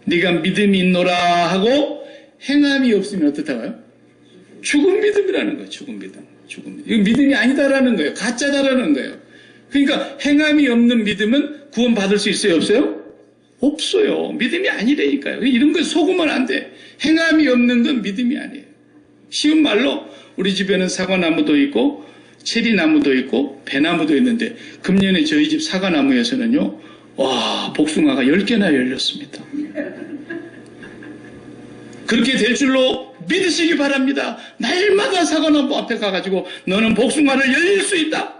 네가 믿음이 있노라 하고 행함이 없으면 어떻다고요? 죽은 믿음이라는 거예요. 죽은 믿음. 죽은 믿음. 이건 믿음이 아니다라는 거예요. 가짜다라는 거예요. 그러니까 행함이 없는 믿음은 구원받을 수 있어요? 없어요? 없어요. 믿음이 아니라니까요. 이런 거 속으면 안 돼. 행함이 없는 건 믿음이 아니에요. 쉬운 말로 우리 집에는 사과나무도 있고 체리나무도 있고 배나무도 있는데, 금년에 저희 집 사과나무에서는요, 와, 복숭아가 10개나 열렸습니다. 그렇게 될 줄로 믿으시기 바랍니다. 날마다 사과나무 앞에 가가지고 너는 복숭아를 열릴 수 있다.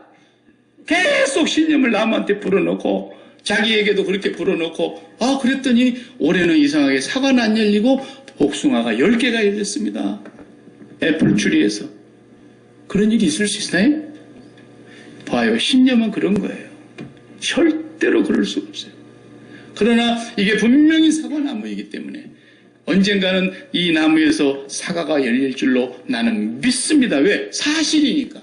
계속 신념을 남한테 불어넣고 자기에게도 그렇게 불어넣고, 아, 그랬더니 올해는 이상하게 사과는 안 열리고 복숭아가 10개가 열렸습니다. 애플 추리에서. 그런 일이 있을 수 있나요? 봐요. 신념은 그런 거예요. 절대로 그럴 수 없어요. 그러나 이게 분명히 사과나무이기 때문에 언젠가는 이 나무에서 사과가 열릴 줄로 나는 믿습니다. 왜? 사실이니까.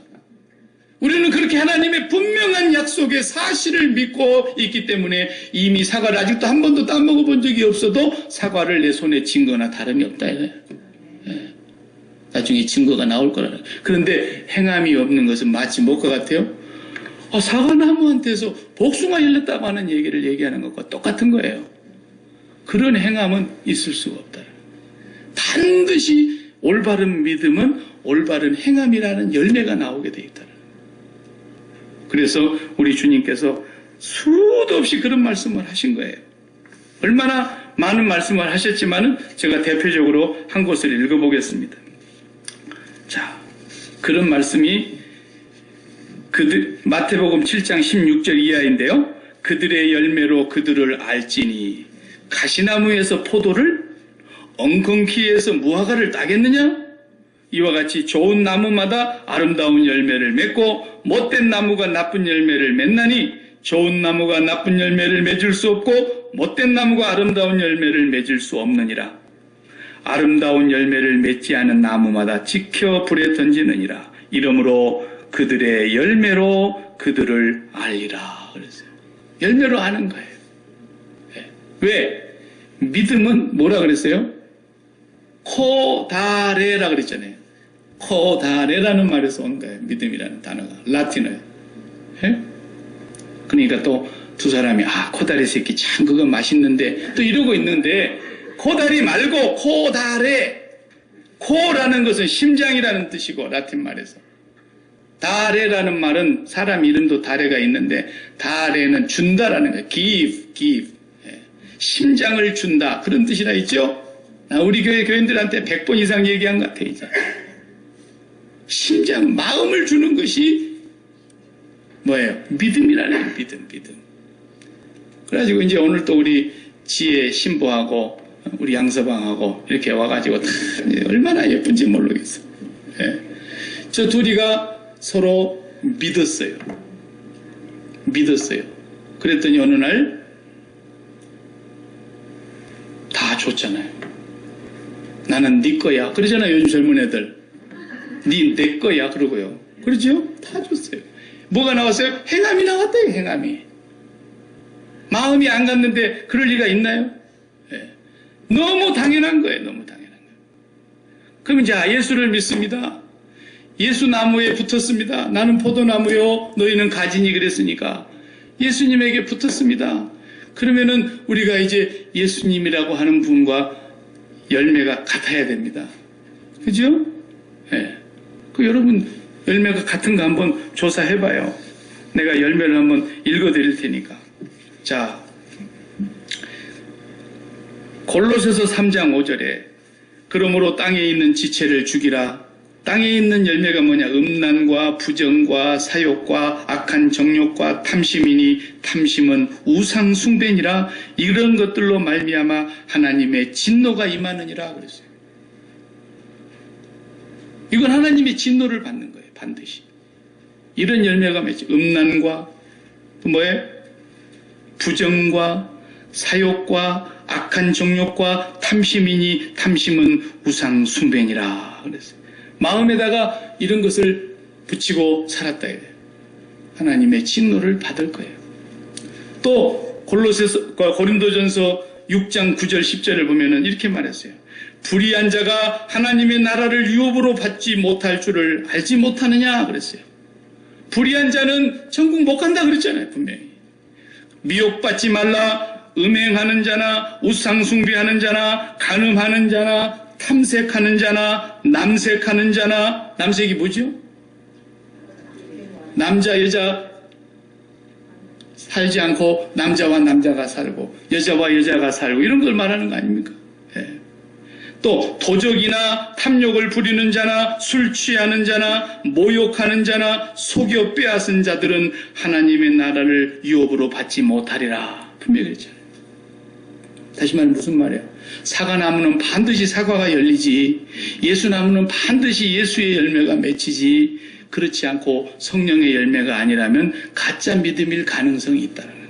우리는 그렇게 하나님의 분명한 약속의 사실을 믿고 있기 때문에 이미 사과를 아직도 한 번도 따먹어 본 적이 없어도 사과를 내 손에 쥔 거나 다름이 없다 이거예요. 나중에 증거가 나올 거라는. 그런데 행함이 없는 것은 마치 뭐과 같아요? 사과나무한테서 복숭아 열렸다고 하는 얘기를 얘기하는 것과 똑같은 거예요. 그런 행함은 있을 수가 없다. 반드시 올바른 믿음은 올바른 행함이라는 열매가 나오게 돼 있다. 그래서 우리 주님께서 수도 없이 그런 말씀을 하신 거예요. 얼마나 많은 말씀을 하셨지만은 제가 대표적으로 한 곳을 읽어보겠습니다. 자, 그런 말씀이 마태복음 7장 16절 이하인데요. 그들의 열매로 그들을 알지니 가시나무에서 포도를 엉겅퀴에서 무화과를 따겠느냐? 이와 같이 좋은 나무마다 아름다운 열매를 맺고 못된 나무가 나쁜 열매를 맺나니 좋은 나무가 나쁜 열매를 맺을 수 없고 못된 나무가 아름다운 열매를 맺을 수 없느니라. 아름다운 열매를 맺지 않은 나무마다 지켜 불에 던지느니라. 이러므로 그들의 열매로 그들을 알리라. 그랬어요. 열매로 아는 거예요. 왜? 믿음은 뭐라 그랬어요? 코다레라 그랬잖아요. 코다레라는 말에서 온 거예요. 믿음이라는 단어가. 라틴어예요. 그러니까 또 두 사람이 코다리 새끼 참 그거 맛있는데 또 이러고 있는데 코다리 말고 코다레. 코라는 것은 심장이라는 뜻이고 라틴 말에서. 다레라는 말은 사람 이름도 다레가 있는데 다레는 준다라는 거예요. give. 심장을 준다. 그런 뜻이나 있죠? 우리 교회 교인들한테 100번 이상 얘기한 것 같아요. 이제. 심장, 마음을 주는 것이 뭐예요? 믿음이라는 믿음. 그래가지고 이제 오늘 또 우리 지혜 신부하고 우리 양서방하고 이렇게 와가지고 얼마나 예쁜지 모르겠어요. 저 둘이가 서로 믿었어요. 그랬더니 어느 날 다 줬잖아요. 나는 네 거야. 그러잖아요. 요즘 젊은 애들. 내 거야. 그러고요. 그러죠? 다 줬어요. 뭐가 나왔어요? 행함이 나왔대요. 행함이. 마음이 안 갔는데 그럴 리가 있나요? 너무 당연한 거예요. 그럼 이제 예수를 믿습니다. 예수 나무에 붙었습니다. 나는 포도나무요. 너희는 가지니 그랬으니까 예수님에게 붙었습니다. 그러면은 우리가 이제 예수님이라고 하는 분과 열매가 같아야 됩니다. 그죠? 여러분 열매가 같은가 한번 조사해봐요. 내가 열매를 한번 읽어드릴 테니까. 자, 골로새서 3장 5절에 그러므로 땅에 있는 지체를 죽이라. 땅에 있는 열매가 뭐냐? 음란과 부정과 사욕과 악한 정욕과 탐심이니 탐심은 우상 숭배니라. 이런 것들로 말미암아 하나님의 진노가 임하느니라 그랬어요. 이건 하나님의 진노를 받는 거예요. 반드시. 이런 열매가 맺죠. 음란과 또 뭐예요? 부정과 사욕과 악한 정욕과 탐심이니 탐심은 우상 숭배니라 그랬어요. 마음에다가 이런 것을 붙이고 살았다 해야 돼요. 하나님의 진노를 받을 거예요. 또 고린도전서 6장 9절 10절을 보면은 이렇게 말했어요. 불의한 자가 하나님의 나라를 유업으로 받지 못할 줄을 알지 못하느냐 그랬어요. 불의한 자는 천국 못 간다 그랬잖아요. 분명히. 미혹받지 말라. 음행하는 자나 우상숭배하는 자나 간음하는 자나 탐색하는 자나 남색하는 자나. 남색이 뭐죠? 남자 여자 살지 않고 남자와 남자가 살고 여자와 여자가 살고 이런 걸 말하는 거 아닙니까? 또 도적이나 탐욕을 부리는 자나 술 취하는 자나 모욕하는 자나 속여 빼앗은 자들은 하나님의 나라를 유업으로 받지 못하리라. 분명히 그랬잖아요. 다시 말하면 무슨 말이에요? 사과나무는 반드시 사과가 열리지, 예수나무는 반드시 예수의 열매가 맺히지, 그렇지 않고 성령의 열매가 아니라면 가짜 믿음일 가능성이 있다는 거예요.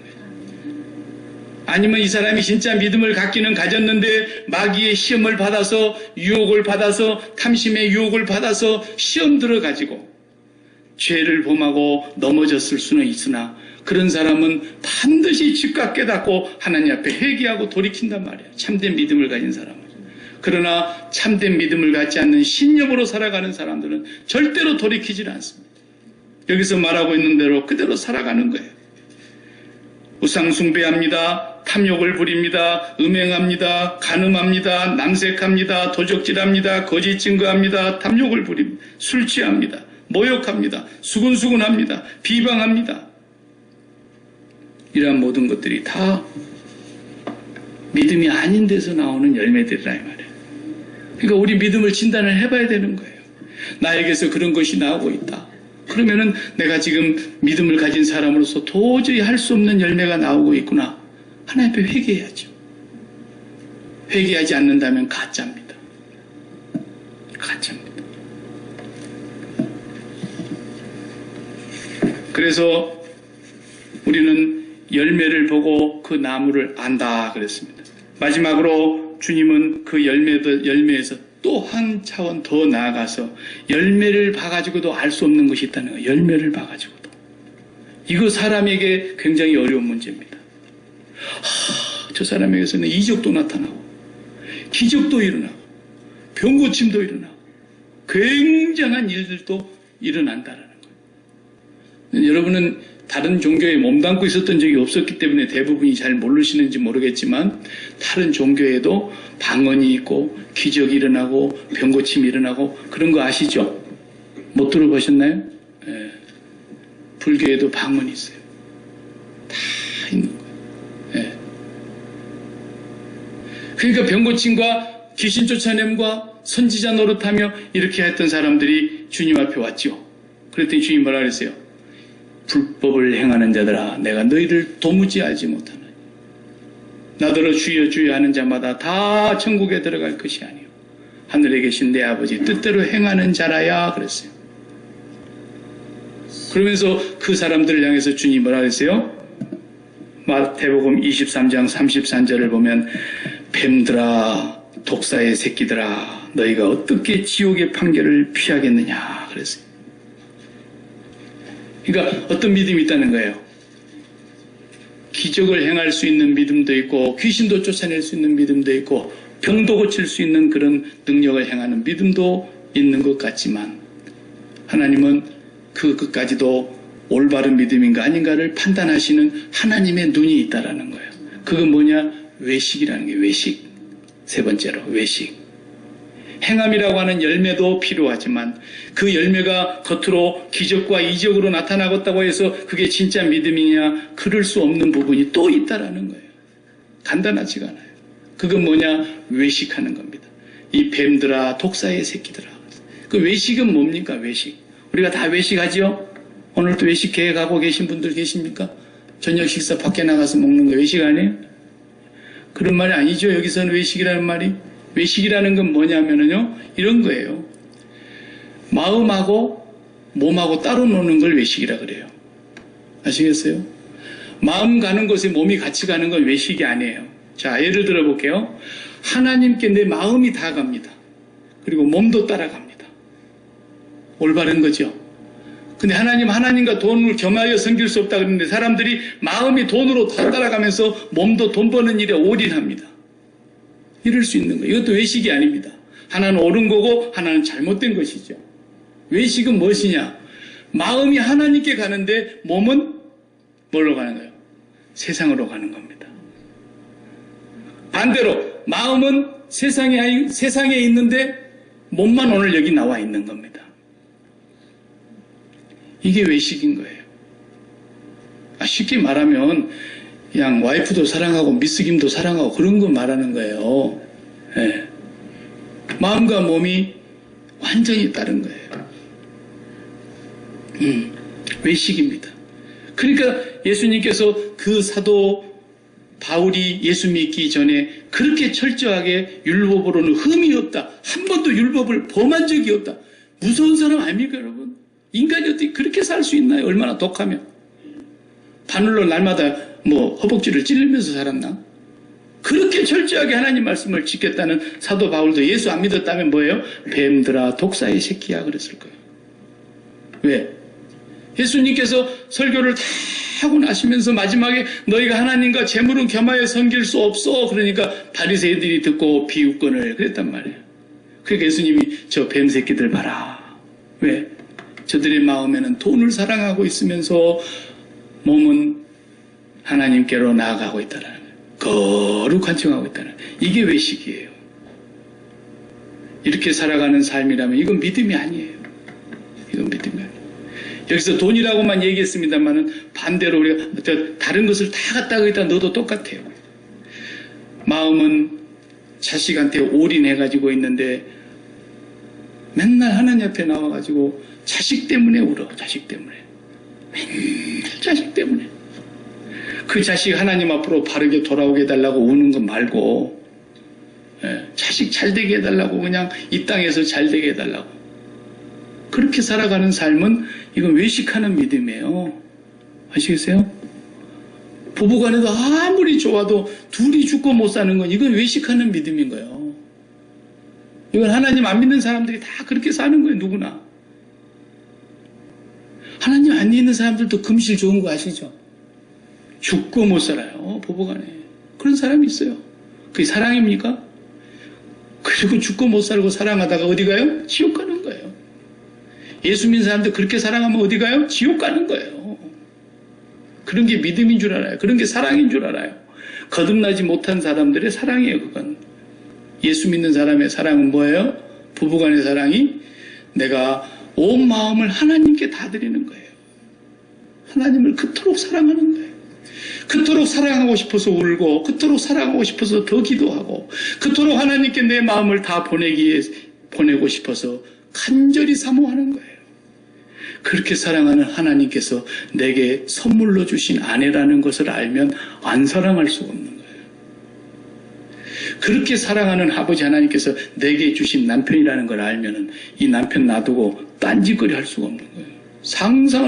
아니면 이 사람이 진짜 믿음을 갖기는 가졌는데 마귀의 시험을 받아서 유혹을 받아서 탐심의 유혹을 받아서 시험 들어가지고 죄를 범하고 넘어졌을 수는 있으나 그런 사람은 반드시 즉각 깨닫고 하나님 앞에 회개하고 돌이킨단 말이에요. 참된 믿음을 가진 사람은. 그러나 참된 믿음을 갖지 않는 신념으로 살아가는 사람들은 절대로 돌이키질 않습니다. 여기서 말하고 있는 대로 그대로 살아가는 거예요. 우상 숭배합니다. 탐욕을 부립니다. 음행합니다. 간음합니다. 남색합니다. 도적질합니다. 거짓 증거합니다. 탐욕을 부립니다. 술 취합니다. 모욕합니다. 수군수군합니다. 비방합니다. 이러한 모든 것들이 다 믿음이 아닌 데서 나오는 열매들이라 이 말이에요. 그러니까 우리 믿음을 진단을 해봐야 되는 거예요. 나에게서 그런 것이 나오고 있다. 그러면은 내가 지금 믿음을 가진 사람으로서 도저히 할 수 없는 열매가 나오고 있구나. 하나님 앞에 회개해야죠. 회개하지 않는다면 가짜입니다. 가짜입니다. 그래서 우리는 열매를 보고 그 나무를 안다 그랬습니다. 마지막으로 주님은 그 열매에서 또 한 차원 더 나아가서 열매를 봐가지고도 알 수 없는 것이 있다는 거예요. 열매를 봐가지고도. 이거 사람에게 굉장히 어려운 문제입니다. 저 사람에게서는 이적도 나타나고 기적도 일어나고 병고침도 일어나고 굉장한 일들도 일어난다는 거예요. 여러분은 다른 종교에 몸담고 있었던 적이 없었기 때문에 대부분이 잘 모르시는지 모르겠지만 다른 종교에도 방언이 있고 기적이 일어나고 병고침이 일어나고 그런 거 아시죠? 못 들어보셨나요? 예. 불교에도 방언이 있어요. 다 있는 거예요. 예. 그러니까 병고침과 귀신 쫓아냄과 선지자 노릇하며 이렇게 했던 사람들이 주님 앞에 왔죠. 그랬더니 주님 뭐라 그랬어요? 불법을 행하는 자들아 내가 너희를 도무지 알지 못하나니 나더러 주여 주여 하는 자마다 다 천국에 들어갈 것이 아니요 하늘에 계신 내 아버지 뜻대로 행하는 자라야 그랬어요. 그러면서 그 사람들을 향해서 주님 뭐라 그랬어요? 마태복음 23장 33절을 보면 뱀들아 독사의 새끼들아 너희가 어떻게 지옥의 판결을 피하겠느냐 그랬어요. 그러니까 어떤 믿음이 있다는 거예요. 기적을 행할 수 있는 믿음도 있고 귀신도 쫓아낼 수 있는 믿음도 있고 병도 고칠 수 있는 그런 능력을 행하는 믿음도 있는 것 같지만 하나님은 그것까지도 올바른 믿음인가 아닌가를 판단하시는 하나님의 눈이 있다라는 거예요. 그건 뭐냐? 외식이라는 게 외식. 세 번째로 외식. 행함이라고 하는 열매도 필요하지만 그 열매가 겉으로 기적과 이적으로 나타나겠다고 해서 그게 진짜 믿음이냐 그럴 수 없는 부분이 또 있다라는 거예요. 간단하지가 않아요. 그건 뭐냐? 외식하는 겁니다. 이 뱀들아 독사의 새끼들아. 그 외식은 뭡니까? 외식. 우리가 다 외식하죠? 오늘도 외식 계획하고 계신 분들 계십니까? 저녁 식사 밖에 나가서 먹는 거 외식 아니에요? 그런 말이 아니죠. 여기서는 외식이라는 말이. 외식이라는 건 뭐냐면요 이런 거예요. 마음하고 몸하고 따로 노는 걸 외식이라 그래요. 아시겠어요? 마음 가는 곳에 몸이 같이 가는 건 외식이 아니에요. 자, 예를 들어 볼게요. 하나님께 내 마음이 다 갑니다. 그리고 몸도 따라갑니다. 올바른 거죠. 근데 하나님과 돈을 겸하여 섬길 수 없다 그러는데 사람들이 마음이 돈으로 다 따라가면서 몸도 돈 버는 일에 올인합니다. 이럴 수 있는 거예요. 이것도 외식이 아닙니다. 하나는 옳은 거고 하나는 잘못된 것이죠. 외식은 무엇이냐? 마음이 하나님께 가는데 몸은 뭘로 가는 거예요? 세상으로 가는 겁니다. 반대로 마음은 세상에 있는데 몸만 오늘 여기 나와 있는 겁니다. 이게 외식인 거예요. 쉽게 말하면 그냥 와이프도 사랑하고 미스김도 사랑하고 그런 거 말하는 거예요. 네. 마음과 몸이 완전히 다른 거예요. 외식입니다. 그러니까 예수님께서 그 사도 바울이 예수 믿기 전에 그렇게 철저하게 율법으로는 흠이 없다. 한 번도 율법을 범한 적이 없다. 무서운 사람 아닙니까 여러분? 인간이 어떻게 그렇게 살 수 있나요? 얼마나 독하면. 바늘로 날마다 허벅지를 찔리면서 살았나? 그렇게 철저하게 하나님 말씀을 지켰다는 사도 바울도 예수 안 믿었다면 뭐예요? 뱀들아 독사의 새끼야 그랬을 거예요. 왜? 예수님께서 설교를 다 하고 나시면서 마지막에 너희가 하나님과 재물은 겸하여 섬길 수 없어. 그러니까 바리새인들이 듣고 비웃건을 그랬단 말이에요. 그러니까 예수님이 저 뱀 새끼들 봐라. 왜? 저들의 마음에는 돈을 사랑하고 있으면서 몸은 하나님께로 나아가고 있다는 거예요. 거룩한 척하고 있다는 거예요. 이게 외식이에요. 이렇게 살아가는 삶이라면 이건 믿음이 아니에요. 이건 믿음이 아니에요. 여기서 돈이라고만 얘기했습니다만은 반대로 우리가 다른 것을 다 갖다 거기다 넣어도 똑같아요. 마음은 자식한테 올인해가지고 있는데 맨날 하나님 앞에 나와가지고 자식 때문에 울어. 자식 때문에. 맨날 자식 때문에. 그 자식 하나님 앞으로 바르게 돌아오게 해달라고 우는 것 말고 자식 잘 되게 해달라고 그냥 이 땅에서 잘 되게 해달라고. 그렇게 살아가는 삶은 이건 외식하는 믿음이에요. 아시겠어요? 부부간에도 아무리 좋아도 둘이 죽고 못 사는 건 이건 외식하는 믿음인 거예요. 이건 하나님 안 믿는 사람들이 다 그렇게 사는 거예요. 누구나. 하나님 안 믿는 사람들도 금실 좋은 거 아시죠? 죽고 못 살아요. 부부간에. 그런 사람이 있어요. 그게 사랑입니까? 그리고 죽고 못 살고 사랑하다가 어디 가요? 지옥 가는 거예요. 예수 믿는 사람들 그렇게 사랑하면 어디 가요? 지옥 가는 거예요. 그런 게 믿음인 줄 알아요. 그런 게 사랑인 줄 알아요. 거듭나지 못한 사람들의 사랑이에요. 그건. 예수 믿는 사람의 사랑은 뭐예요? 부부간의 사랑이 내가 온 마음을 하나님께 다 드리는 거예요. 하나님을 그토록 사랑하는 거예요. 그토록 사랑하고 싶어서 울고 그토록 사랑하고 싶어서 더 기도하고 그토록 하나님께 내 마음을 다 보내고 싶어서 간절히 사모하는 거예요. 그렇게 사랑하는 하나님께서 내게 선물로 주신 아내라는 것을 알면 안 사랑할 수가 없는 거예요. 그렇게 사랑하는 아버지 하나님께서 내게 주신 남편이라는 걸 알면 이 남편 놔두고 딴짓거리 할 수가 없는 거예요. 상상을